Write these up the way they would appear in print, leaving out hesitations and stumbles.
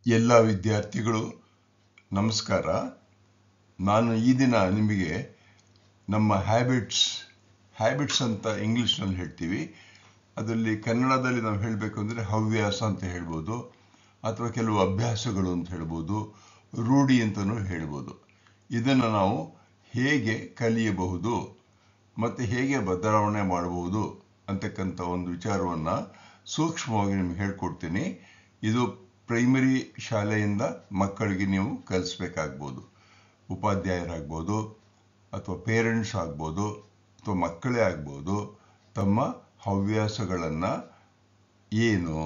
ಎಲ್ಲ ವಿದ್ಯಾರ್ಥಿಗಳು ನಮಸ್ಕಾರ. ನಾನು ಈ ದಿನ ನಿಮಗೆ ನಮ್ಮ ಹ್ಯಾಬಿಟ್ಸ್ ಅಂತ ಇಂಗ್ಲಿಷ್ನಲ್ಲಿ ಹೇಳ್ತೀವಿ. ಅದರಲ್ಲಿ ಕನ್ನಡದಲ್ಲಿ ನಾವು ಹೇಳಬೇಕು ಅಂದರೆ ಹವ್ಯಾಸ ಅಂತ ಹೇಳ್ಬೋದು, ಅಥವಾ ಕೆಲವು ಅಭ್ಯಾಸಗಳು ಅಂತ ಹೇಳ್ಬೋದು, ರೂಢಿ ಅಂತಲೂ ಹೇಳ್ಬೋದು. ಇದನ್ನು ನಾವು ಹೇಗೆ ಕಲಿಯಬಹುದು ಮತ್ತು ಹೇಗೆ ಬದಲಾವಣೆ ಮಾಡಬಹುದು ಅಂತಕ್ಕಂಥ ಒಂದು ವಿಚಾರವನ್ನು ಸೂಕ್ಷ್ಮವಾಗಿ ನಿಮ್ಗೆ ಹೇಳ್ಕೊಡ್ತೀನಿ. ಇದು ಪ್ರೈಮರಿ ಶಾಲೆಯಿಂದ ಮಕ್ಕಳಿಗೆ ನೀವು ಕಲಿಸ್ಬೇಕಾಗ್ಬೋದು. ಉಪಾಧ್ಯಾಯರಾಗ್ಬೋದು, ಅಥವಾ ಪೇರೆಂಟ್ಸ್ ಆಗ್ಬೋದು, ಅಥವಾ ಮಕ್ಕಳೇ ಆಗ್ಬೋದು. ತಮ್ಮ ಹವ್ಯಾಸಗಳನ್ನು ಏನು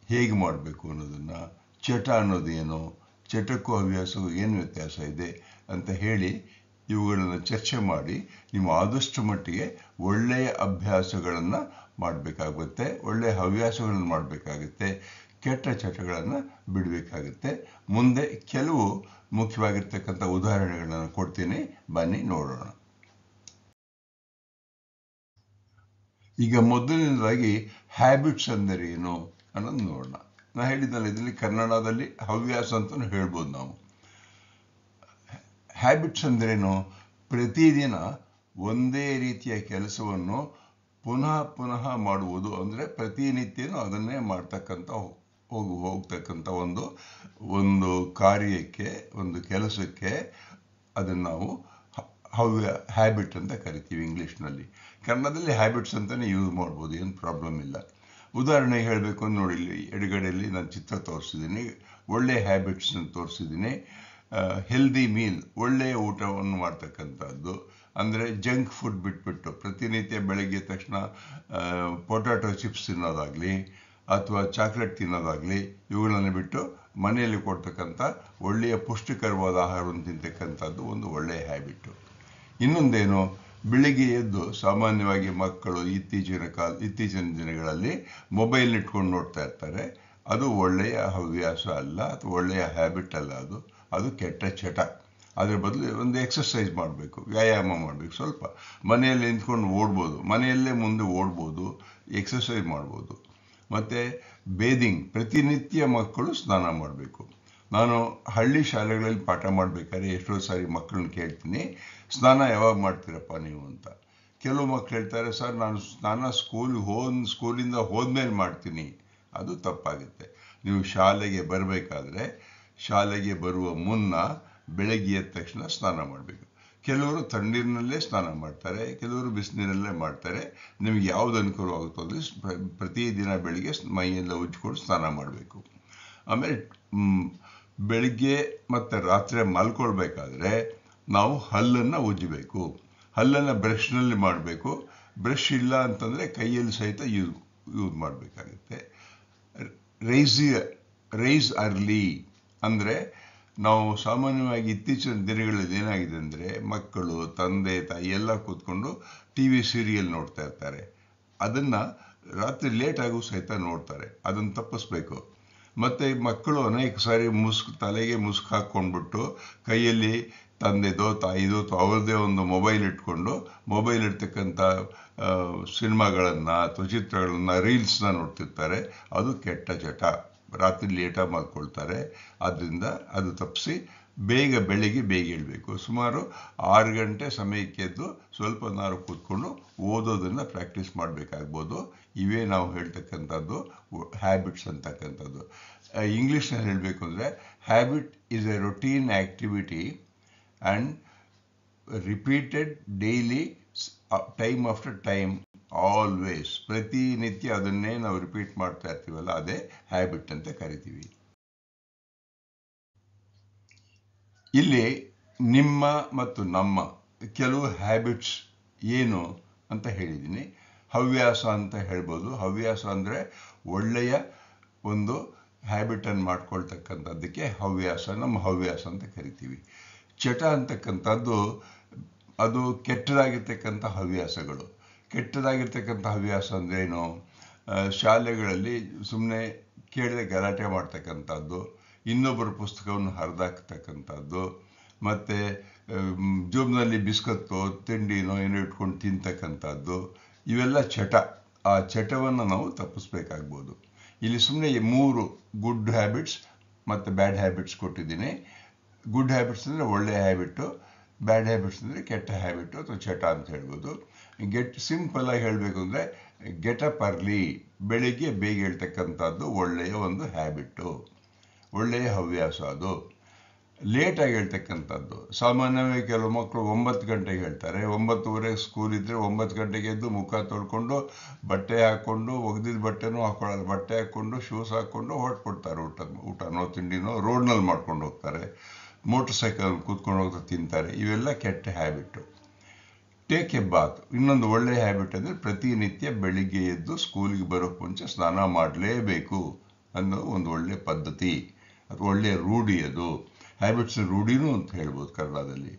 ಹೇಗೆ ಮಾಡಬೇಕು ಅನ್ನೋದನ್ನು, ಚಟ ಅನ್ನೋದೇನು, ಚಟಕ್ಕೂ ಹವ್ಯಾಸಕ್ಕೂ ಏನು ವ್ಯತ್ಯಾಸ ಇದೆ ಅಂತ ಹೇಳಿ ಇವುಗಳನ್ನು ಚರ್ಚೆ ಮಾಡಿ ನೀವು ಆದಷ್ಟು ಮಟ್ಟಿಗೆ ಒಳ್ಳೆಯ ಅಭ್ಯಾಸಗಳನ್ನು ಮಾಡಬೇಕಾಗುತ್ತೆ, ಒಳ್ಳೆಯ ಹವ್ಯಾಸಗಳನ್ನು ಮಾಡಬೇಕಾಗುತ್ತೆ, ಕೆಟ್ಟ ಚಟಗಳನ್ನು ಬಿಡಬೇಕಾಗುತ್ತೆ. ಮುಂದೆ ಕೆಲವು ಮುಖ್ಯವಾಗಿರ್ತಕ್ಕಂಥ ಉದಾಹರಣೆಗಳನ್ನು ಕೊಡ್ತೀನಿ, ಬನ್ನಿ ನೋಡೋಣ. ಈಗ ಮೊದಲನೇದಾಗಿ ಹ್ಯಾಬಿಟ್ಸ್ ಅಂದರೆ ಏನು ಅನ್ನೋದು ನೋಡೋಣ. ನಾನು ಹೇಳಿದ್ನಲ್ಲ, ಇದರಲ್ಲಿ ಕನ್ನಡದಲ್ಲಿ ಹವ್ಯಾಸ ಅಂತಲೂ ಹೇಳ್ಬೋದು ನಾವು. ಹ್ಯಾಬಿಟ್ಸ್ ಅಂದ್ರೇನು? ಪ್ರತಿದಿನ ಒಂದೇ ರೀತಿಯ ಕೆಲಸವನ್ನು ಪುನಃ ಪುನಃ ಮಾಡುವುದು. ಅಂದರೆ ಪ್ರತಿನಿತ್ಯನೂ ಅದನ್ನೇ ಮಾಡ್ತಕ್ಕಂಥ ಹೋಗ್ತಕ್ಕಂಥ ಒಂದು ಕಾರ್ಯಕ್ಕೆ, ಒಂದು ಕೆಲಸಕ್ಕೆ ಅದನ್ನು ನಾವು ಹ್ಯಾಬಿಟ್ ಅಂತ ಕರಿತೀವಿ ಇಂಗ್ಲೀಷ್ನಲ್ಲಿ. ಕನ್ನಡದಲ್ಲಿ ಹ್ಯಾಬಿಟ್ಸ್ ಅಂತಲೇ ಯೂಸ್ ಮಾಡ್ಬೋದು, ಏನು ಪ್ರಾಬ್ಲಮ್ ಇಲ್ಲ. ಉದಾಹರಣೆಗೆ ಹೇಳಬೇಕು ಅಂತ ನೋಡಿ, ಇಲ್ಲಿ ಎಡಗಡೆಯಲ್ಲಿ ನಾನು ಚಿತ್ರ ತೋರಿಸಿದ್ದೀನಿ, ಒಳ್ಳೆಯ ಹ್ಯಾಬಿಟ್ಸ್ನ ತೋರಿಸಿದ್ದೀನಿ. ಹೆಲ್ದಿ ಮೀಲ್, ಒಳ್ಳೆಯ ಊಟವನ್ನು ಮಾಡ್ತಕ್ಕಂಥದ್ದು. ಅಂದರೆ ಜಂಕ್ ಫುಡ್ ಬಿಟ್ಬಿಟ್ಟು ಪ್ರತಿನಿತ್ಯ ಬೆಳಗ್ಗೆ ತಕ್ಷಣ ಪೊಟ್ಯಾಟೊ ಚಿಪ್ಸ್ ತಿನ್ನೋದಾಗಲಿ ಅಥವಾ ಚಾಕ್ಲೇಟ್ ತಿನ್ನೋದಾಗಲಿ ಇವುಗಳನ್ನು ಬಿಟ್ಟು ಮನೆಯಲ್ಲಿ ಕೊಡ್ತಕ್ಕಂಥ ಒಳ್ಳೆಯ ಪುಷ್ಟಿಕರವಾದ ಆಹಾರವನ್ನು ತಿಂತಕ್ಕಂಥದ್ದು ಒಂದು ಒಳ್ಳೆಯ ಹ್ಯಾಬಿಟ್ಟು. ಇನ್ನೊಂದೇನು, ಬೆಳಿಗ್ಗೆ ಎದ್ದು ಸಾಮಾನ್ಯವಾಗಿ ಮಕ್ಕಳು ಇತ್ತೀಚಿನ ದಿನಗಳಲ್ಲಿ ಮೊಬೈಲ್ ಇಟ್ಕೊಂಡು ನೋಡ್ತಾ ಇರ್ತಾರೆ. ಅದು ಒಳ್ಳೆಯ ಹವ್ಯಾಸ ಅಲ್ಲ, ಅಥವಾ ಒಳ್ಳೆಯ ಹ್ಯಾಬಿಟ್ ಅಲ್ಲ. ಅದು ಕೆಟ್ಟ ಚಟ. ಅದ್ರ ಬದಲು ಒಂದು ಎಕ್ಸರ್ಸೈಸ್ ಮಾಡಬೇಕು, ವ್ಯಾಯಾಮ ಮಾಡಬೇಕು. ಸ್ವಲ್ಪ ಮನೆಯಲ್ಲಿ ನಿಂತ್ಕೊಂಡು ಓಡ್ಬೋದು, ಮನೆಯಲ್ಲೇ ಮುಂದೆ ಓಡ್ಬೋದು, ಎಕ್ಸರ್ಸೈಸ್ ಮಾಡ್ಬೋದು. ಮತ್ತು ಬೇದಿಂಗ್, ಪ್ರತಿನಿತ್ಯ ಮಕ್ಕಳು ಸ್ನಾನ ಮಾಡಬೇಕು. ನಾನು ಹಳ್ಳಿ ಶಾಲೆಗಳಲ್ಲಿ ಪಾಠ ಮಾಡಬೇಕಾದ್ರೆ ಎಷ್ಟೋ ಸಾರಿ ಮಕ್ಕಳನ್ನ ಕೇಳ್ತೀನಿ, ಸ್ನಾನ ಯಾವಾಗ ಮಾಡ್ತೀರಪ್ಪ ನೀವು ಅಂತ. ಕೆಲವು ಮಕ್ಕಳು ಹೇಳ್ತಾರೆ, ಸರ್ ನಾನು ಸ್ನಾನ ಸ್ಕೂಲಿಂದ ಹೋದ್ಮೇಲೆ ಮಾಡ್ತೀನಿ. ಅದು ತಪ್ಪಾಗುತ್ತೆ. ನೀವು ಶಾಲೆಗೆ ಬರಬೇಕಾದ್ರೆ, ಶಾಲೆಗೆ ಬರುವ ಮುನ್ನ ಬೆಳಗ್ಗೆ ಎದ್ದ ತಕ್ಷಣ ಸ್ನಾನ ಮಾಡಬೇಕು. ಕೆಲವರು ತಣ್ಣೀರಿನಲ್ಲೇ ಸ್ನಾನ ಮಾಡ್ತಾರೆ, ಕೆಲವರು ಬಿಸಿನೀರಲ್ಲೇ ಮಾಡ್ತಾರೆ. ನಿಮಗೆ ಯಾವುದು ಅನುಕೂಲವಾಗುತ್ತೋ ಅಂದರೆ ಪ್ರತಿದಿನ ಬೆಳಿಗ್ಗೆ ಮೈಯೆಲ್ಲ ಉಜ್ಜಿಕೊಂಡು ಸ್ನಾನ ಮಾಡಬೇಕು. ಆಮೇಲೆ ಬೆಳಿಗ್ಗೆ ಮತ್ತು ರಾತ್ರಿ ಮಲ್ಕೊಳ್ಬೇಕಾದ್ರೆ ನಾವು ಹಲ್ಲನ್ನು ಉಜ್ಜಬೇಕು. ಹಲ್ಲನ್ನು ಬ್ರಷ್ನಲ್ಲಿ ಮಾಡಬೇಕು. ಬ್ರಷ್ ಇಲ್ಲ ಅಂತಂದರೆ ಕೈಯಲ್ಲಿ ಸಹಿತ ಯೂಸ್ ಮಾಡಬೇಕಾಗುತ್ತೆ. ರೈಸ್ ಅರ್ಲಿ ಅಂದರೆ, ನಾವು ಸಾಮಾನ್ಯವಾಗಿ ಇತ್ತೀಚಿನ ದಿನಗಳಲ್ಲಿ ಏನಾಗಿದೆ ಅಂದರೆ, ಮಕ್ಕಳು, ತಂದೆ ತಾಯಿ ಎಲ್ಲ ಕೂತ್ಕೊಂಡು TV ಸೀರಿಯಲ್ ನೋಡ್ತಾ ಇರ್ತಾರೆ. ಅದನ್ನು ರಾತ್ರಿ ಲೇಟಾಗೂ ಸಹಿತ ನೋಡ್ತಾರೆ. ಅದನ್ನು ತಪ್ಪಿಸ್ಬೇಕು. ಮತ್ತು ಮಕ್ಕಳು ಅನೇಕ ಸಾರಿ ತಲೆಗೆ ಮುಸುಕು ಹಾಕ್ಕೊಂಡ್ಬಿಟ್ಟು ಕೈಯಲ್ಲಿ ತಂದೆದೋ ತಾಯಿದೋ ಅವ್ರದ್ದೇ ಒಂದು ಮೊಬೈಲ್ ಇಟ್ಕೊಂಡು ಮೊಬೈಲ್ ಇರ್ತಕ್ಕಂಥ ಸಿನಿಮಾಗಳನ್ನು ಅಥವಾ ಚಿತ್ರಗಳನ್ನು, ರೀಲ್ಸ್ನ ನೋಡ್ತಿರ್ತಾರೆ. ಅದು ಕೆಟ್ಟ ಚಟ. ರಾತ್ರಿ ಲೇಟಾಗಿ ಮಲ್ಕೊಳ್ತಾರೆ. ಆದ್ದರಿಂದ ಅದು ತಪ್ಪಿಸಿ ಬೆಳಿಗ್ಗೆ ಬೇಗ ಏಳಬೇಕು. ಸುಮಾರು 6 ಗಂಟೆ ಸಮಯಕ್ಕೆ ಎದ್ದು ಸ್ವಲ್ಪ ಹೊತ್ತು ಕೂತ್ಕೊಂಡು ಓದೋದನ್ನು ಪ್ರಾಕ್ಟೀಸ್ ಮಾಡಬೇಕಾಗ್ಬೋದು. ಇವೇ ನಾವು ಹೇಳ್ತಕ್ಕಂಥದ್ದು ಹ್ಯಾಬಿಟ್ಸ್ ಅಂತಕ್ಕಂಥದ್ದು. ಇಂಗ್ಲೀಷ್ನಲ್ಲಿ ಹೇಳಬೇಕು ಅಂದರೆ, habit is A routine activity and repeated daily, time after time, always. ಪ್ರತಿನಿತ್ಯ ಅದನ್ನೇ ನಾವು ರಿಪೀಟ್ ಮಾಡ್ತಾ ಇರ್ತೀವಲ್ಲ, ಅದೇ ಹ್ಯಾಬಿಟ್ ಅಂತ ಕರಿತೀವಿ. ಇಲ್ಲಿ ನಿಮ್ಮ ಮತ್ತು ನಮ್ಮ ಕೆಲವು ಹ್ಯಾಬಿಟ್ಸ್ ಏನು ಅಂತ ಹೇಳಿದ್ದೀನಿ. ಹವ್ಯಾಸ ಅಂತ ಹೇಳ್ಬೋದು. ಹವ್ಯಾಸ ಅಂದರೆ ಒಳ್ಳೆಯ ಒಂದು ಹ್ಯಾಬಿಟನ್ನು ಮಾಡ್ಕೊಳ್ತಕ್ಕಂಥದ್ದಕ್ಕೆ ನಮ್ಮ ಹವ್ಯಾಸ ಅಂತ ಕರಿತೀವಿ. ಚಟ ಅಂತಕ್ಕಂಥದ್ದು ಅದು ಕೆಟ್ಟದಾಗಿರ್ತಕ್ಕಂಥ ಹವ್ಯಾಸಗಳು. ಕೆಟ್ಟದಾಗಿರ್ತಕ್ಕಂಥ ಹವ್ಯಾಸ ಅಂದ್ರೇನು? ಶಾಲೆಗಳಲ್ಲಿ ಸುಮ್ಮನೆ ಕೇಳದೆ ಗಲಾಟೆ ಮಾಡ್ತಕ್ಕಂಥದ್ದು, ಇನ್ನೊಬ್ಬರ ಪುಸ್ತಕವನ್ನು ಹರಿದಾಕ್ತಕ್ಕಂಥದ್ದು, ಮತ್ತು ಜೋಬ್ನಲ್ಲಿ ಬಿಸ್ಕತ್ತೋ ತಿಂಡಿನೋ ಏನೋ ಇಟ್ಕೊಂಡು ತಿಂತಕ್ಕಂಥದ್ದು, ಇವೆಲ್ಲ ಚಟ. ಆ ಚಟವನ್ನು ನಾವು ತಪ್ಪಿಸ್ಬೇಕಾಗ್ಬೋದು. ಇಲ್ಲಿ ಸುಮ್ಮನೆ 3 ಗುಡ್ ಹ್ಯಾಬಿಟ್ಸ್ ಮತ್ತು ಬ್ಯಾಡ್ ಹ್ಯಾಬಿಟ್ಸ್ ಕೊಟ್ಟಿದ್ದೀನಿ. ಗುಡ್ ಹ್ಯಾಬಿಟ್ಸ್ ಅಂದರೆ ಒಳ್ಳೆಯ ಹ್ಯಾಬಿಟ್ಟು, ಬ್ಯಾಡ್ ಹ್ಯಾಬಿಟ್ಸ್ ಅಂದರೆ ಕೆಟ್ಟ ಹ್ಯಾಬಿಟ್ಟು ಅಥವಾ ಚಟ ಅಂತ ಹೇಳ್ಬೋದು. ಸಿಂಪಲ್ ಆಗಿ ಹೇಳಬೇಕು ಅಂದರೆ ಗೆಟ್ ಅಪ್ ಅರ್ಲಿ, ಬೆಳಿಗ್ಗೆ ಬೇಗ ಹೇಳ್ತಕ್ಕಂಥದ್ದು ಒಳ್ಳೆಯ ಒಂದು ಹ್ಯಾಬಿಟ್ಟು, ಒಳ್ಳೆಯ ಹವ್ಯಾಸ. ಅದು ಲೇಟಾಗಿ ಹೇಳ್ತಕ್ಕಂಥದ್ದು, ಸಾಮಾನ್ಯವಾಗಿ ಕೆಲವು ಮಕ್ಕಳು 9 ಗಂಟೆಗೆ ಹೇಳ್ತಾರೆ. 9:30 ಸ್ಕೂಲ್ ಇದ್ದರೆ 9 ಗಂಟೆಗೆ ಎದ್ದು ಮುಖ ತೊಳ್ಕೊಂಡು ಬಟ್ಟೆ ಹಾಕ್ಕೊಂಡು, ಒಗೆದಿದ್ದ ಬಟ್ಟೆನೂ ಹಾಕೊಳ್ಳೋದು, ಬಟ್ಟೆ ಹಾಕ್ಕೊಂಡು ಶೂಸ್ ಹಾಕ್ಕೊಂಡು ಹೊರಟ್ಬಿಡ್ತಾರೆ. ಊಟನೋ ತಿಂಡಿನೋ ರೋಡ್ನಲ್ಲಿ ಮಾಡ್ಕೊಂಡು ಹೋಗ್ತಾರೆ, ಮೋಟರ್ ಸೈಕಲ್ ಕೂತ್ಕೊಂಡು ಹೋಗ್ತಾ ತಿಂತಾರೆ. ಇವೆಲ್ಲ ಕೆಟ್ಟ ಹ್ಯಾಬಿಟ್ಟು. ಟೇಕ್ ಎ ಬಾತ್, ಇನ್ನೊಂದು ಒಳ್ಳೆಯ ಹ್ಯಾಬಿಟ್ ಅಂದರೆ ಪ್ರತಿನಿತ್ಯ ಬೆಳಿಗ್ಗೆ ಎದ್ದು ಸ್ಕೂಲಿಗೆ ಬರೋಕ್ಕೆ ಮುಂಚೆ ಸ್ನಾನ ಮಾಡಲೇಬೇಕು ಅನ್ನೋ ಒಂದು ಒಳ್ಳೆಯ ಪದ್ಧತಿ, ಅದು ಒಳ್ಳೆಯ ರೂಢಿ. ಅದು ಹ್ಯಾಬಿಟ್ಸ್ ರೂಢಿನೂ ಅಂತ ಹೇಳ್ಬೋದು ಕನ್ನಡದಲ್ಲಿ.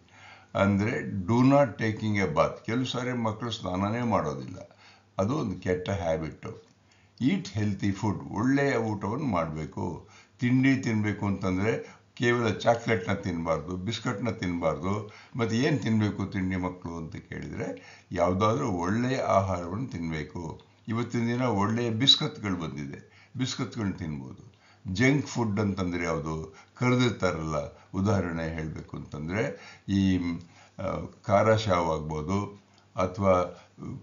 ಅಂದರೆ do not taking a bath, ಕೆಲವು ಸಾರಿ ಮಕ್ಕಳು ಸ್ನಾನನೇ ಮಾಡೋದಿಲ್ಲ, ಅದು ಒಂದು ಕೆಟ್ಟ ಹ್ಯಾಬಿಟ್ಟು. ಈಟ್ ಹೆಲ್ತಿ ಫುಡ್, ಒಳ್ಳೆಯ ಊಟವನ್ನು ಮಾಡಬೇಕು. ತಿಂಡಿ ತಿನ್ನಬೇಕು ಅಂತಂದರೆ ಕೇವಲ ಚಾಕ್ಲೇಟ್ನ ತಿನ್ನಬಾರ್ದು, ಬಿಸ್ಕಟ್ನ ತಿನ್ನಬಾರ್ದು. ಮತ್ತು ಏನು ತಿನ್ನಬೇಕು ತಿಂಡಿ ಮಕ್ಕಳು ಅಂತ ಕೇಳಿದರೆ ಯಾವುದಾದ್ರೂ ಒಳ್ಳೆಯ ಆಹಾರವನ್ನು ತಿನ್ನಬೇಕು. ಇವತ್ತಿನ ದಿನ ಒಳ್ಳೆಯ ಬಿಸ್ಕತ್ಗಳು ಬಂದಿದೆ, ಬಿಸ್ಕತ್ಗಳನ್ನ ತಿನ್ಬೋದು. ಜಂಕ್ ಫುಡ್ ಅಂತಂದರೆ ಯಾವುದು? ಕರೆದಿರ್ತಾರಲ್ಲ, ಉದಾಹರಣೆ ಹೇಳಬೇಕು ಅಂತಂದರೆ ಈ ಖಾರ ಶಾವ್ ಆಗ್ಬೋದು, ಅಥವಾ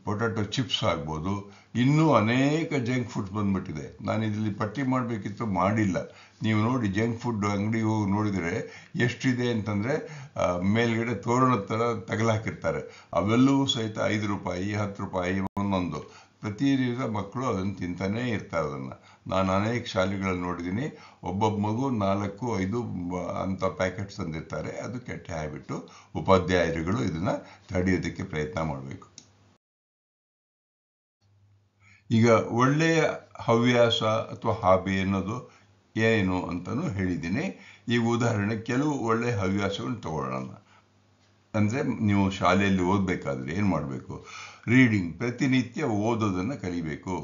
ಪೊಟ್ಯಾಟೊ ಚಿಪ್ಸ್ ಆಗ್ಬೋದು, ಇನ್ನೂ ಅನೇಕ ಜಂಕ್ ಫುಡ್ಸ್ ಬಂದ್ಬಿಟ್ಟಿದೆ. ನಾನು ಇದರಲ್ಲಿ ಪಟ್ಟಿ ಮಾಡಬೇಕಿತ್ತು, ಮಾಡಿಲ್ಲ. ನೀವು ನೋಡಿ, ಜಂಕ್ ಫುಡ್ ಅಂಗಡಿಗೆ ಹೋಗಿ ನೋಡಿದರೆ ಎಷ್ಟಿದೆ ಅಂತಂದರೆ ಮೇಲ್ಗಡೆ ತೋರಣದ ಥರ ತಗಲಾಕಿರ್ತಾರೆ. ಅವೆಲ್ಲವೂ ಸಹಿತ 5 ರೂಪಾಯಿ 10 ರೂಪಾಯಿ ಒಂದೊಂದು. ಪ್ರತಿ ದಿವಸ ಮಕ್ಕಳು ಅದನ್ನು ತಿಂತಾನೇ ಇರ್ತಾರೆ. ಅದನ್ನು ನಾನು ಅನೇಕ ಶಾಲೆಗಳಲ್ಲಿ ನೋಡಿದ್ದೀನಿ. ಒಬ್ಬೊಬ್ಬ ಮಗು 4-5 ಅಂಥ ಪ್ಯಾಕೆಟ್ಸ್ ತಂದಿರ್ತಾರೆ. ಅದು ಕೆಟ್ಟ ಹ್ಯಾಬಿಟ್ಟು. ಉಪಾಧ್ಯಾಯರುಗಳು ಇದನ್ನು ತಡೆಯೋದಕ್ಕೆ ಪ್ರಯತ್ನ ಮಾಡಬೇಕು. ಈಗ ಒಳ್ಳೆಯ ಹವ್ಯಾಸ ಅಥವಾ ಹಾಬಿ ಅನ್ನೋದು ಏನು ಅಂತಲೂ ಹೇಳಿದ್ದೀನಿ. ಈಗ ಉದಾಹರಣೆ ಕೆಲವು ಒಳ್ಳೆಯ ಹವ್ಯಾಸಗಳನ್ನು ತಗೊಳ್ಳೋಣ. ಅಂದರೆ ನೀವು ಶಾಲೆಯಲ್ಲಿ ಓದಬೇಕಾದ್ರೆ ಏನು ಮಾಡಬೇಕು? ರೀಡಿಂಗ್, ಪ್ರತಿನಿತ್ಯ ಓದೋದನ್ನು ಕಲಿಬೇಕು.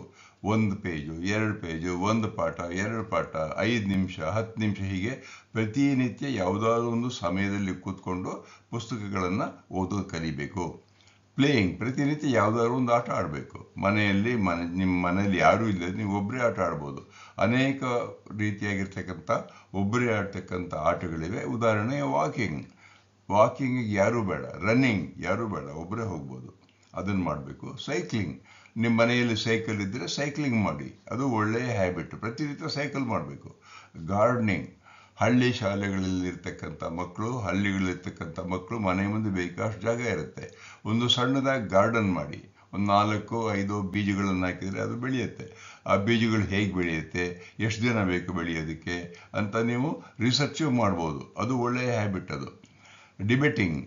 1 ಪೇಜು 2 ಪೇಜು, 1 ಪಾಠ 2 ಪಾಠ, 5 ನಿಮಿಷ 10 ನಿಮಿಷ, ಹೀಗೆ ಪ್ರತಿನಿತ್ಯ ಯಾವುದಾದ್ರೂ ಒಂದು ಸಮಯದಲ್ಲಿ ಕೂತ್ಕೊಂಡು ಪುಸ್ತಕಗಳನ್ನು ಓದೋದು ಕಲಿಬೇಕು. ಪ್ಲೇಯಿಂಗ್, ಪ್ರತಿನಿತ್ಯ ಯಾವುದಾದ್ರು ಒಂದು ಆಟ ಆಡಬೇಕು. ನಿಮ್ಮ ಮನೆಯಲ್ಲಿ ಯಾರೂ ಇಲ್ಲ, ನೀವು ಒಬ್ಬರೇ ಆಟ ಆಡ್ಬೋದು. ಅನೇಕ ರೀತಿಯಾಗಿರ್ತಕ್ಕಂಥ ಒಬ್ಬರೇ ಆಡ್ತಕ್ಕಂಥ ಆಟಗಳಿವೆ. ಉದಾಹರಣೆ ವಾಕಿಂಗಿಗೆ ಯಾರೂ ಬೇಡ, ರನ್ನಿಂಗ್ ಯಾರೂ ಬೇಡ, ಒಬ್ಬರೇ ಹೋಗ್ಬೋದು, ಅದನ್ನು ಮಾಡಬೇಕು. ಸೈಕ್ಲಿಂಗ್, ನಿಮ್ಮ ಮನೆಯಲ್ಲಿ ಸೈಕಲ್ ಇದ್ದರೆ ಸೈಕ್ಲಿಂಗ್ ಮಾಡಿ, ಅದು ಒಳ್ಳೆಯ ಹ್ಯಾಬಿಟ್. ಪ್ರತಿನಿತ್ಯ ಸೈಕಲ್ ಮಾಡಬೇಕು. ಗಾರ್ಡನಿಂಗ್, ಹಳ್ಳಿಗಳಿರ್ತಕ್ಕಂಥ ಮಕ್ಕಳು ಮನೆ ಮುಂದೆ ಬೇಕಾಷ್ಟು ಜಾಗ ಇರುತ್ತೆ. ಒಂದು ಸಣ್ಣದಾಗಿ ಗಾರ್ಡನ್ ಮಾಡಿ, ಒಂದು 4-5 ಬೀಜಗಳನ್ನು ಹಾಕಿದರೆ ಅದು ಬೆಳೆಯುತ್ತೆ. ಆ ಬೀಜಗಳು ಹೇಗೆ ಬೆಳೆಯುತ್ತೆ, ಎಷ್ಟು ದಿನ ಬೇಕು ಬೆಳೆಯೋದಕ್ಕೆ ಅಂತ ನೀವು ರಿಸರ್ಚು ಮಾಡ್ಬೋದು. ಅದು ಒಳ್ಳೆಯ ಹ್ಯಾಬಿಟ್. ಅದು ಡಿಬೇಟಿಂಗ್,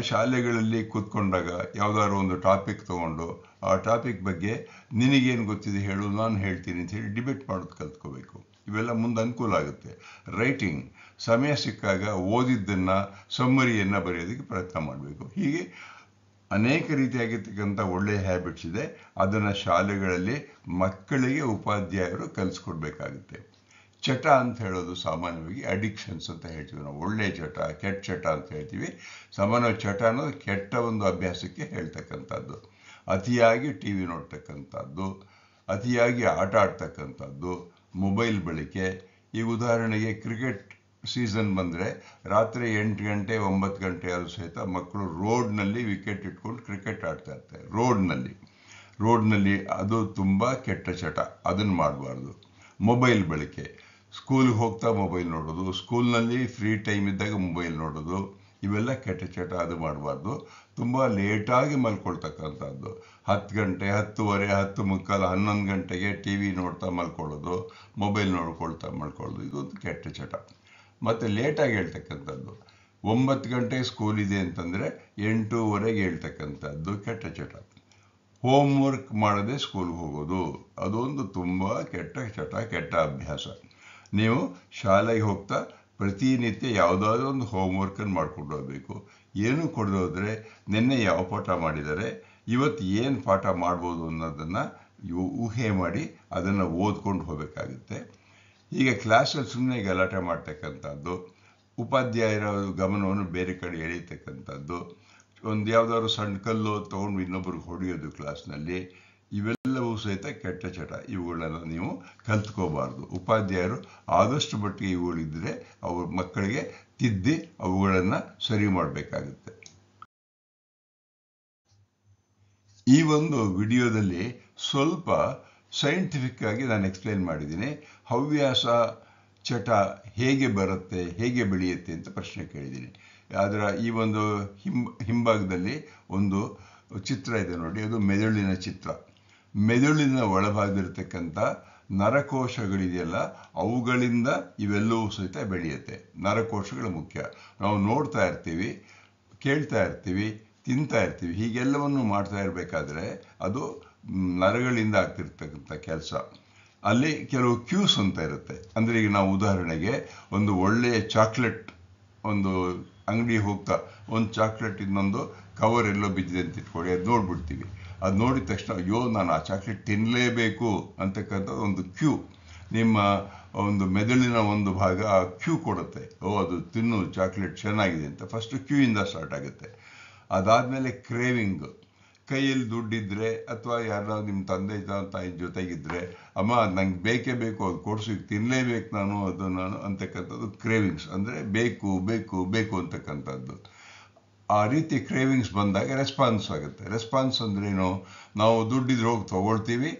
ಶಾಲೆಗಳಲ್ಲಿ ಕೂತ್ಕೊಂಡಾಗ ಯಾವುದಾದ್ರು ಒಂದು ಟಾಪಿಕ್ ತೊಗೊಂಡು ಆ ಟಾಪಿಕ್ ಬಗ್ಗೆ ನಿನಗೇನು ಗೊತ್ತಿದೆ ಹೇಳು, ನಾನು ಹೇಳ್ತೀನಿ ಅಂತ ಹೇಳಿ ಡಿಬೇಟ್ ಮಾಡೋದು ಕಲ್ತ್ಕೋಬೇಕು. ಇವೆಲ್ಲ ಮುಂದೆ ಅನುಕೂಲ ಆಗುತ್ತೆ. ರೈಟಿಂಗ್, ಸಮಯ ಸಿಕ್ಕಾಗ ಓದಿದ್ದನ್ನು ಸಮ್ಮರಿಯನ್ನು ಬರೆಯೋದಕ್ಕೆ ಪ್ರಯತ್ನ ಮಾಡಬೇಕು. ಹೀಗೆ ಅನೇಕ ರೀತಿಯಾಗಿರ್ತಕ್ಕಂಥ ಒಳ್ಳೆಯ ಹ್ಯಾಬಿಟ್ಸ್ ಇದೆ. ಅದನ್ನು ಶಾಲೆಗಳಲ್ಲಿ ಮಕ್ಕಳಿಗೆ ಉಪಾಧ್ಯಾಯರು ಕಲಿಸ್ಕೊಡ್ಬೇಕಾಗುತ್ತೆ. ಚಟ ಅಂತ ಹೇಳೋದು ಸಾಮಾನ್ಯವಾಗಿ ಅಡಿಕ್ಷನ್ಸ್ ಅಂತ ಹೇಳ್ತೀವಿ ನಾವು. ಒಳ್ಳೆಯ ಚಟ, ಕೆಟ್ಟ ಚಟ ಅಂತ ಹೇಳ್ತೀವಿ. ಸಾಮಾನ್ಯವಾಗಿ ಚಟ ಅನ್ನೋದು ಕೆಟ್ಟ ಒಂದು ಅಭ್ಯಾಸಕ್ಕೆ ಹೇಳ್ತಕ್ಕಂಥದ್ದು. ಅತಿಯಾಗಿ ಟಿ ವಿ ನೋಡ್ತಕ್ಕಂಥದ್ದು, ಅತಿಯಾಗಿ ಆಟ ಆಡ್ತಕ್ಕಂಥದ್ದು, ಮೊಬೈಲ್ ಬಳಕೆ. ಈಗ ಉದಾಹರಣೆಗೆ ಕ್ರಿಕೆಟ್ ಸೀಸನ್ ಬಂದರೆ ರಾತ್ರಿ 8 ಗಂಟೆ 9 ಗಂಟೆ ಆದರೂ ಸಹಿತ ಮಕ್ಕಳು ರೋಡ್ನಲ್ಲಿ ವಿಕೆಟ್ ಇಟ್ಕೊಂಡು ಕ್ರಿಕೆಟ್ ಆಡ್ತಾ ಇರ್ತಾರೆ. ರೋಡ್ನಲ್ಲಿ ಅದು ತುಂಬ ಕೆಟ್ಟ ಚಟ, ಅದನ್ನು ಮಾಡಬಾರ್ದು. ಮೊಬೈಲ್ ಬಳಕೆ, ಸ್ಕೂಲ್ಗೆ ಹೋಗ್ತಾ ಮೊಬೈಲ್ ನೋಡೋದು, ಸ್ಕೂಲ್ನಲ್ಲಿ ಫ್ರೀ ಟೈಮ್ ಇದ್ದಾಗ ಮೊಬೈಲ್ ನೋಡೋದು, ಇವೆಲ್ಲ ಕೆಟ್ಟ ಚಟ, ಅದು ಮಾಡಬಾರ್ದು. ತುಂಬ ಲೇಟಾಗಿ ಮಲ್ಕೊಳ್ತಕ್ಕಂಥದ್ದು, 10 ಗಂಟೆ 10:30 10:45 11 ಗಂಟೆಗೆ ಟಿ ವಿ ನೋಡ್ತಾ ಮಲ್ಕೊಳ್ಳೋದು, ಮೊಬೈಲ್ ನೋಡ್ಕೊಳ್ತಾ ಮಲ್ಕೊಳ್ಳೋದು, ಇದೊಂದು ಕೆಟ್ಟ ಚಟ. ಮತ್ತು ಲೇಟಾಗಿ ಹೇಳ್ತಕ್ಕಂಥದ್ದು, 9 ಗಂಟೆಗೆ ಸ್ಕೂಲ್ ಇದೆ ಅಂತಂದರೆ 8:15 ಹೇಳ್ತಕ್ಕಂಥದ್ದು ಕೆಟ್ಟ ಚಟ. ಹೋಮ್ವರ್ಕ್ ಮಾಡದೆ ಸ್ಕೂಲ್ಗೆ ಹೋಗೋದು, ಅದೊಂದು ತುಂಬ ಕೆಟ್ಟ ಚಟ, ಕೆಟ್ಟ ಅಭ್ಯಾಸ. ನೀವು ಶಾಲೆಗೆ ಹೋಗ್ತಾ ಪ್ರತಿನಿತ್ಯ ಯಾವುದಾದ್ರೂ ಒಂದು ಹೋಮ್ವರ್ಕನ್ನು ಮಾಡ್ಕೊಂಡು ಹೋಗಬೇಕು. ಏನೂ ಕೊಡದೆ ಹೋದರೆ ನಿನ್ನೆ ಯಾವ ಪಾಠ ಮಾಡಿದ್ದಾರೆ, ಇವತ್ತು ಏನು ಪಾಠ ಮಾಡ್ಬೋದು ಅನ್ನೋದನ್ನು ಊಹೆ ಮಾಡಿ ಅದನ್ನು ಓದ್ಕೊಂಡು ಹೋಗಬೇಕಾಗುತ್ತೆ. ಈಗ ಕ್ಲಾಸಲ್ಲಿ ಸುಮ್ಮನೆ ಗಲಾಟೆ ಮಾಡ್ತಕ್ಕಂಥದ್ದು, ಉಪಾಧ್ಯಾಯರ ಗಮನವನ್ನು ಬೇರೆ ಕಡೆ ಎಳೀತಕ್ಕಂಥದ್ದು, ಒಂದು ಯಾವುದಾದ್ರು ಸಣ್ಣ ಕಲ್ಲು ತೊಗೊಂಡು ಇನ್ನೊಬ್ರಿಗೆ ಹೊಡೆಯೋದು ಕ್ಲಾಸ್ನಲ್ಲಿ, ಇವೆಲ್ಲವೂ ಇವೆಲ್ಲವೂ ಸಹಿತ ಕೆಟ್ಟ ಚಟ. ಇವುಗಳನ್ನೆಲ್ಲ ನೀವು ಕಲ್ತ್ಕೋಬಾರ್ದು. ಉಪಾಧ್ಯಾಯರು ಆದಷ್ಟು ಮಟ್ಟಿಗೆ ಇವುಗಳಿದ್ದರೆ ಅವ್ರ ಮಕ್ಕಳಿಗೆ ತಿದ್ದಿ ಅವುಗಳನ್ನು ಸರಿ ಮಾಡಬೇಕಾಗುತ್ತೆ. ಈ ಒಂದು ವಿಡಿಯೋದಲ್ಲಿ ಸ್ವಲ್ಪ ಸೈಂಟಿಫಿಕ್ ಆಗಿ ನಾನು ಎಕ್ಸ್ಪ್ಲೇನ್ ಮಾಡಿದ್ದೀನಿ. ಹವ್ಯಾಸ ಚಟ ಹೇಗೆ ಬರುತ್ತೆ, ಹೇಗೆ ಬೆಳೆಯುತ್ತೆ ಅಂತ ಪ್ರಶ್ನೆ ಕೇಳಿದ್ದೀನಿ. ಅದರ ಈ ಒಂದು ಹಿಂಭಾಗದಲ್ಲಿ ಒಂದು ಚಿತ್ರ ಇದೆ ನೋಡಿ, ಅದು ಮೆದುಳಿನ ಚಿತ್ರ. ಮೆದುಳಿನ ಒಳಭಾಗದಲ್ಲಿರ್ತಕ್ಕಂಥ ನರಕೋಶಗಳಿದೆಯಲ್ಲ, ಅವುಗಳಿಂದ ಇವೆಲ್ಲವೂ ಸಹಿತ ಬೆಳೆಯುತ್ತೆ. ನರಕೋಶಗಳು ಮುಖ್ಯ. ನಾವು ನೋಡ್ತಾ ಇರ್ತೀವಿ, ಕೇಳ್ತಾ ಇರ್ತೀವಿ, ತಿಂತಾ ಇರ್ತೀವಿ, ಹೀಗೆಲ್ಲವನ್ನು ಮಾಡ್ತಾ ಇರಬೇಕಾದ್ರೆ ಅದು ನರಗಳಿಂದ ಆಗ್ತಿರ್ತಕ್ಕಂಥ ಕೆಲಸ. ಅಲ್ಲಿ ಕೆಲವು ಕ್ಯೂಸ್ ಅಂತ ಇರುತ್ತೆ. ಅಂದರೆ ಈಗ ನಾವು ಉದಾಹರಣೆಗೆ ಒಂದು ಒಳ್ಳೆಯ ಚಾಕ್ಲೇಟ್, ಒಂದು ಅಂಗಡಿ ಹೋಗ್ತಾ ಒಂದು ಚಾಕ್ಲೇಟ್ ಇನ್ನೊಂದು ಕವರ್ ಎಲ್ಲೋ ಬಿದ್ದಿದೆ ಅಂತ ಇಟ್ಕೊಳ್ಳಿ, ಅದು ನೋಡ್ಬಿಡ್ತೀವಿ. ಅದು ನೋಡಿದ ತಕ್ಷಣ ಅಯ್ಯೋ ನಾನು ಆ ಚಾಕ್ಲೇಟ್ ತಿನ್ನಲೇಬೇಕು ಅಂತಕ್ಕಂಥದ್ದು ಒಂದು ಕ್ಯೂ. ನಿಮ್ಮ ಒಂದು ಮೆದುಳಿನ ಒಂದು ಭಾಗ ಆ ಕ್ಯೂ ಕೊಡುತ್ತೆ, ಅದು ತಿನ್ನು ಚಾಕ್ಲೇಟ್ ಚೆನ್ನಾಗಿದೆ ಅಂತ. ಫಸ್ಟ್ ಕ್ಯೂ ಇಂದ ಸ್ಟಾರ್ಟ್ ಆಗುತ್ತೆ. ಅದಾದಮೇಲೆ ಕ್ರೇವಿಂಗ್. ಕೈಯಲ್ಲಿ ದುಡ್ಡಿದ್ರೆ ಅಥವಾ ಯಾರೋ ನಿಮ್ಮ ತಂದೆ ತಾಯಿ ಜೊತೆಗಿದ್ರೆ, ಅಮ್ಮ ನಂಗೆ ಬೇಕೇ ಬೇಕು, ಅದು ಕೊಡಿಸಿ ತಿನ್ನಲೇಬೇಕು ನಾನು ಅಂತಕ್ಕಂಥದ್ದು ಕ್ರೇವಿಂಗ್ಸ್. ಅಂದರೆ ಬೇಕು ಬೇಕು ಬೇಕು ಅಂತಕ್ಕಂಥದ್ದು. ಆ ರೀತಿ ಕ್ರೇವಿಂಗ್ಸ್ ಬಂದಾಗ ರೆಸ್ಪಾನ್ಸ್ ಆಗುತ್ತೆ. ರೆಸ್ಪಾನ್ಸ್ ಅಂದ್ರೇನು? ನಾವು ದುಡ್ಡಿದ್ರೆ ಹೋಗಿ ತಗೊಳ್ತೀವಿ,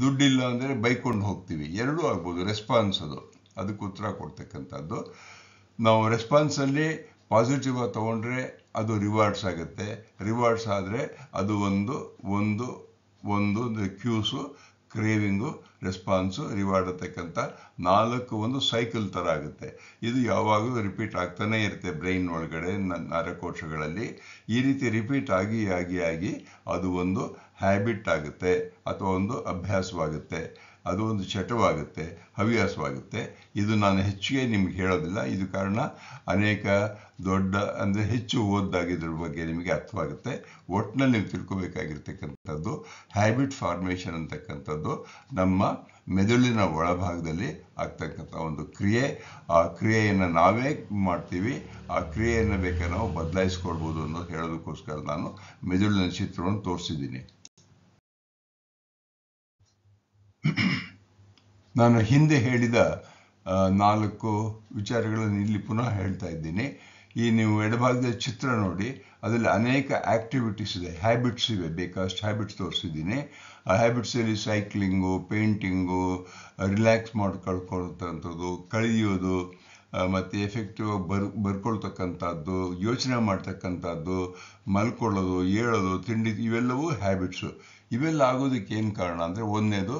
ದುಡ್ಡಿಲ್ಲ ಅಂದರೆ ಬೈಕೊಂಡು ಹೋಗ್ತೀವಿ. ಎರಡೂ ಆಗ್ಬೋದು. ರೆಸ್ಪಾನ್ಸ್ ಅದಕ್ಕೆ ಉತ್ತರ ಕೊಡ್ತಕ್ಕಂಥದ್ದು. ನಾವು ರೆಸ್ಪಾನ್ಸಲ್ಲಿ ಪಾಸಿಟಿವ್ ಆಗಿ ತೊಗೊಂಡ್ರೆ ಅದು ರಿವಾರ್ಡ್ಸ್ ಆಗುತ್ತೆ. ರಿವಾರ್ಡ್ಸ್ ಆದರೆ ಅದು ಒಂದು ಕ್ಯೂಸು, ಕ್ರೇವಿಂಗು, ರೆಸ್ಪಾನ್ಸು, ರಿವಾರ್ಡ್ ಅಂತಕ್ಕಂಥ 4 ಒಂದು ಸೈಕಲ್ ಥರ ಆಗುತ್ತೆ. ಇದು ಯಾವಾಗಲೂ ರಿಪೀಟ್ ಆಗ್ತಾನೆ ಇರುತ್ತೆ ಬ್ರೈನ್ ಒಳಗಡೆ, ನರಕೋಶಗಳಲ್ಲಿ. ಈ ರೀತಿ ರಿಪೀಟ್ ಆಗಿ ಆಗಿ ಆಗಿ ಅದು ಒಂದು ಹ್ಯಾಬಿಟ್ ಆಗುತ್ತೆ ಅಥವಾ ಒಂದು ಅಭ್ಯಾಸವಾಗುತ್ತೆ. ಅದು ಒಂದು ಚಟವಾಗುತ್ತೆ, ಹವ್ಯಾಸವಾಗುತ್ತೆ. ಇದು ನಾನು ಹೆಚ್ಚಿಗೆ ನಿಮ್ಗೆ ಹೇಳೋದಿಲ್ಲ. ಇದು ಕಾರಣ ಅನೇಕ ಅಂದರೆ ಹೆಚ್ಚು ಓದಿದಾಗ ಇದ್ರ ಬಗ್ಗೆ ನಿಮಗೆ ಅರ್ಥವಾಗುತ್ತೆ. ಒಟ್ಟಿನಲ್ಲಿ ನೀವು ತಿಳ್ಕೊಬೇಕಾಗಿರ್ತಕ್ಕಂಥದ್ದು ಹ್ಯಾಬಿಟ್ ಫಾರ್ಮೇಷನ್ ಅಂತಕ್ಕಂಥದ್ದು ನಮ್ಮ ಮೆದುಳಿನ ಒಳಭಾಗದಲ್ಲಿ ಆಗ್ತಕ್ಕಂಥ ಒಂದು ಕ್ರಿಯೆ. ಆ ಕ್ರಿಯೆಯನ್ನು ನಾವೇ ಮಾಡ್ತೀವಿ. ಆ ಕ್ರಿಯೆಯನ್ನು ಬೇಕಾದ್ರೆ ನಾವು ಬದಲಾಯಿಸ್ಕೊಳ್ಬೋದು ಅನ್ನೋದು ಹೇಳೋದಕ್ಕೋಸ್ಕರ ನಾನು ಮೆದುಳಿನ ಚಿತ್ರವನ್ನು ತೋರಿಸಿದ್ದೀನಿ. ನಾನು ಹಿಂದೆ ಹೇಳಿದ 4 ವಿಚಾರಗಳನ್ನು ಇಲ್ಲಿ ಪುನಃ ಹೇಳ್ತಾ ಇದ್ದೀನಿ. ಈ ನೀವು ಎಡಭಾಗದ ಚಿತ್ರ ನೋಡಿ, ಅದರಲ್ಲಿ ಅನೇಕ ಆಕ್ಟಿವಿಟೀಸ್ ಇದೆ, ಹ್ಯಾಬಿಟ್ಸ್ ಇವೆ. ಬೇಕಾದಷ್ಟು ಹ್ಯಾಬಿಟ್ಸ್ ತೋರಿಸಿದ್ದೀನಿ. ಆ ಹ್ಯಾಬಿಟ್ಸಲ್ಲಿ ಸೈಕ್ಲಿಂಗು, ಪೇಂಟಿಂಗು, ರಿಲ್ಯಾಕ್ಸ್ ಮಾಡಿ ಕಳ್ಕೊಳ್ತಕ್ಕಂಥದ್ದು, ಕಳೆಯೋದು, ಮತ್ತು ಎಫೆಕ್ಟಿವ್ ಆಗಿ ಬರ್ಕೊಳ್ತಕ್ಕಂಥದ್ದು, ಯೋಚನೆ ಮಾಡ್ತಕ್ಕಂಥದ್ದು, ಮಲ್ಕೊಳ್ಳೋದು, ಏಳೋದು, ತಿಂಡಿ, ಇವೆಲ್ಲವೂ ಹ್ಯಾಬಿಟ್ಸು. ಇವೆಲ್ಲ ಆಗೋದಕ್ಕೆ ಏನು ಕಾರಣ ಅಂದರೆ, ಒಂದನೇದು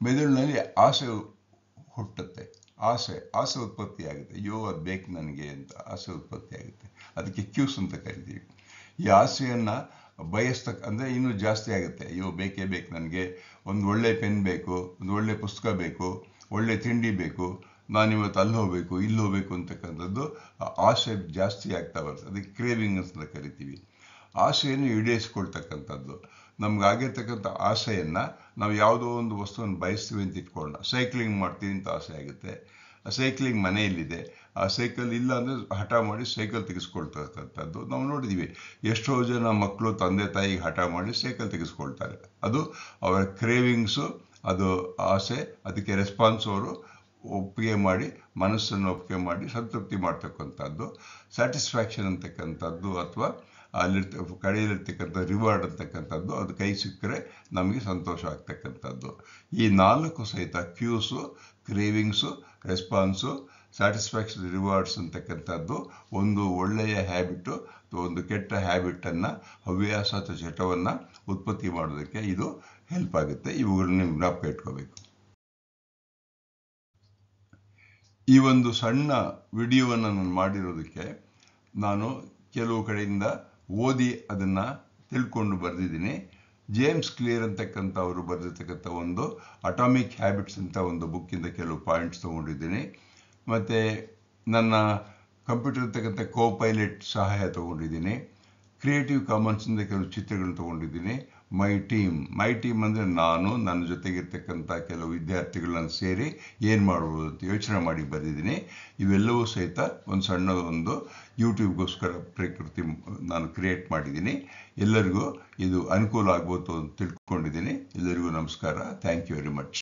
ಮೆದುಳಿನಲ್ಲಿ ಆಸೆ ಹುಟ್ಟುತ್ತೆ. ಆಸೆ ಉತ್ಪತ್ತಿ ಆಗುತ್ತೆ. ಅಯ್ಯೋ ಅದು ಬೇಕು ನನಗೆ ಅಂತ ಆಸೆ ಉತ್ಪತ್ತಿ ಆಗುತ್ತೆ. ಅದಕ್ಕೆ ಕ್ಯೂಸ್ ಅಂತ ಕರಿತೀವಿ. ಈ ಆಸೆಯನ್ನು ಅಂದರೆ ಇನ್ನೂ ಜಾಸ್ತಿ ಆಗುತ್ತೆ. ಅಯ್ಯೋ ಬೇಕೇ ಬೇಕು ನನಗೆ, ಒಂದು ಒಳ್ಳೆ ಪೆನ್ ಬೇಕು, ಒಂದು ಒಳ್ಳೆ ಪುಸ್ತಕ ಬೇಕು, ಒಳ್ಳೆ ತಿಂಡಿ ಬೇಕು, ನಾನಿವತ್ತು ಅಲ್ಲಿ ಹೋಗಬೇಕು, ಇಲ್ಲಿ ಹೋಗಬೇಕು ಅಂತಕ್ಕಂಥದ್ದು ಆಸೆ ಜಾಸ್ತಿ ಆಗ್ತಾ ಬರ್ತದೆ. ಅದಕ್ಕೆ ಕ್ರೇವಿಂಗ್ ಅಂತ ಕರಿತೀವಿ. ಆಸೆಯನ್ನು ಈಡೇರಿಸ್ಕೊಳ್ತಕ್ಕಂಥದ್ದು. ನಮ್ಗಾಗಿರ್ತಕ್ಕಂಥ ಆಸೆಯನ್ನು ನಾವು ಯಾವುದೋ ಒಂದು ವಸ್ತುವನ್ನು ಬಯಸ್ತೀವಿ ಅಂತ ಇಟ್ಕೊಳ್ಳೋಣ. ಸೈಕ್ಲಿಂಗ್ ಮಾಡ್ತೀವಿ ಅಂತ ಆಸೆ ಆಗುತ್ತೆ. ಆ ಸೈಕ್ಲಿಂಗ್ ಮನೆಯಲ್ಲಿದೆ, ಆ ಸೈಕಲ್ ಇಲ್ಲ ಅಂದರೆ ಹಠ ಮಾಡಿ ಸೈಕಲ್ ತೆಗೆಸ್ಕೊಳ್ತಕ್ಕಂಥದ್ದು ನಾವು ನೋಡಿದ್ದೀವಿ. ಎಷ್ಟೋ ಜನ ಮಕ್ಕಳು ತಂದೆ ತಾಯಿಗೆ ಹಠ ಮಾಡಿ ಸೈಕಲ್ ತೆಗೆಸ್ಕೊಳ್ತಾರೆ. ಅದು ಅವರ ಕ್ರೇವಿಂಗ್ಸು, ಅದು ಆಸೆ. ಅದಕ್ಕೆ ರೆಸ್ಪಾನ್ಸ್ ಅವರು ಒಪ್ಪಿಗೆ ಮಾಡಿ, ಮನಸ್ಸನ್ನು ಒಪ್ಪಿಗೆ ಮಾಡಿ ಸಂತೃಪ್ತಿ ಮಾಡ್ತಕ್ಕಂಥದ್ದು. ಸ್ಯಾಟಿಸ್ಫ್ಯಾಕ್ಷನ್ ಅಂತಕ್ಕಂಥದ್ದು ಅಥವಾ ಕಡೆಯಲ್ಲಿರ್ತಕ್ಕಂಥ ರಿವಾರ್ಡ್ ಅಂತಕ್ಕಂಥದ್ದು, ಅದು ಕೈ ಸಿಕ್ಕರೆ ನಮಗೆ ಸಂತೋಷ ಆಗ್ತಕ್ಕಂಥದ್ದು. ಈ 4 ಸಹಿತ ಕ್ಯೂಸು, ಕ್ರೇವಿಂಗ್ಸು, ರೆಸ್ಪಾನ್ಸು, ಸ್ಯಾಟಿಸ್ಫ್ಯಾಕ್ಷನ್, ರಿವಾರ್ಡ್ಸ್ ಅಂತಕ್ಕಂಥದ್ದು ಒಂದು ಒಳ್ಳೆಯ ಹ್ಯಾಬಿಟ್ಟು ಅಥವಾ ಒಂದು ಕೆಟ್ಟ ಹ್ಯಾಬಿಟನ್ನು, ಹವ್ಯಾಸ ಅಥವಾ ಚಟವನ್ನು ಉತ್ಪತ್ತಿ ಮಾಡೋದಕ್ಕೆ ಇದು ಹೆಲ್ಪ್ ಆಗುತ್ತೆ. ಇವುಗಳನ್ನ ನೀವು ಜ್ಞಾಪಕ ಇಟ್ಕೋಬೇಕು. ಈ ಒಂದು ಸಣ್ಣ ವಿಡಿಯೋವನ್ನು ನಾನು ಮಾಡಿರೋದಕ್ಕೆ ನಾನು ಕೆಲವು ಕಡೆಯಿಂದ ಓದಿ ಅದನ್ನು ತಿಳ್ಕೊಂಡು ಬರೆದಿದ್ದೀನಿ. ಜೇಮ್ಸ್ ಕ್ಲಿಯರ್ ಅಂತಕ್ಕಂಥ ಅವರು ಬರೆದಿರ್ತಕ್ಕಂಥ ಒಂದು ಅಟಾಮಿಕ್ ಹ್ಯಾಬಿಟ್ಸ್ ಅಂತ ಒಂದು ಬುಕ್ಕಿಂದ ಕೆಲವು ಪಾಯಿಂಟ್ಸ್ ತೊಗೊಂಡಿದ್ದೀನಿ. ಮತ್ತು ನನ್ನ ಕಂಪ್ಯೂಟರ್ ಇರ್ತಕ್ಕಂಥ ಕೋಪೈಲಟ್ ಸಹಾಯ ತೊಗೊಂಡಿದ್ದೀನಿ. ಕ್ರಿಯೇಟಿವ್ ಕಾಮನ್ಸಿಂದ ಕೆಲವು ಚಿತ್ರಗಳನ್ನು ತೊಗೊಂಡಿದ್ದೀನಿ. ಮೈ ಟೀಮ್ ಅಂದರೆ ನಾನು, ನನ್ನ ಜೊತೆಗಿರ್ತಕ್ಕಂಥ ಕೆಲವು ವಿದ್ಯಾರ್ಥಿಗಳನ್ನ ಸೇರಿ ಏನು ಮಾಡ್ಬೋದು ಅಂತ ಯೋಚನೆ ಮಾಡಿ ಬರೆದಿದ್ದೀನಿ. ಇವೆಲ್ಲವೂ ಸಹಿತ ಒಂದು ಸಣ್ಣ ಯೂಟ್ಯೂಬ್ಗೋಸ್ಕರ ಪ್ರಕೃತಿ ನಾನು ಕ್ರಿಯೇಟ್ ಮಾಡಿದ್ದೀನಿ. ಎಲ್ಲರಿಗೂ ಇದು ಅನುಕೂಲ ಆಗ್ಬೋದು ಅಂತ ತಿಳ್ಕೊಂಡಿದ್ದೀನಿ. ಎಲ್ಲರಿಗೂ ನಮಸ್ಕಾರ. Thank you very much.